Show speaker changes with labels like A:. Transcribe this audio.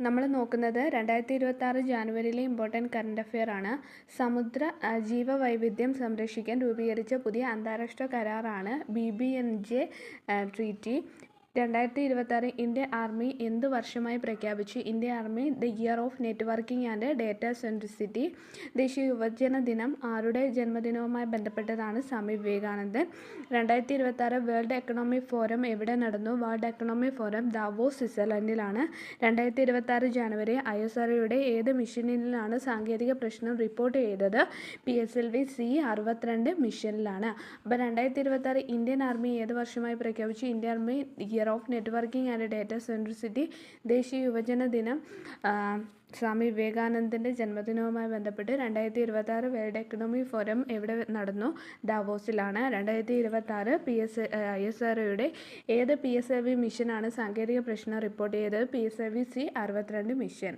A: നമ്മൾ നോക്കുന്നത് 2026 ജാനുവരിയിലെ important current affair ആണ്. സമുദ്ര ജീവവൈവിധ്യം സംരക്ഷിക്കാൻ രൂപീകരിച്ച പുതിയ അന്താരാഷ്ട്ര കരാറാണ് BBNJ ട്രീറ്റി. 2026 ഇന്ത്യൻ ആർമി എന്ത് വർഷമായി പ്രഖ്യാപിച്ചു? Indian army the year of networking and data centricity. ദേശീയ യുവജന ദിനം ആരുടെ ജന്മദിനവുമായി ബന്ധപ്പെട്ടതാണ്? Swami Vivekanandan. 2026 world economic forum എവിടെ നടന്നു? വേൾഡ് എക്കണോമിക് ഫോറം ദാവോസ്, സ്വിറ്റ്സർലൻഡിലാണ്. 2026 ജനുവരി ISROയുടെ ഏത് മിഷനിലാണ് സാങ്കേതിക പ്രശ്നം റിപ്പോർട്ട് ചെയ്തത്? PSLV C-62 മിഷനിലാണ്. അപ്പോൾ 2026 ഇന്ത്യൻ ആർമി ഏത് വർഷമായി പ്രഖ്യാപിച്ചു? Indian army year of networking and data centricity. ദേശീയ യുവജന ദിനം സ്വാമി വിവേകാനന്ദൻ്റെ ജന്മദിനവുമായി ബന്ധപ്പെട്ട് 2026 വേൾഡ് എക്കണോമിക് ഫോറം എവിടെ നടന്നു? ദാവോസിലാണ്. 2026 ISROയുടെ ഏത് PSLV മിഷനാണ് സാങ്കേതിക പ്രശ്നം റിപ്പോർട്ട് ചെയ്തത്? PSLV C-62 mission.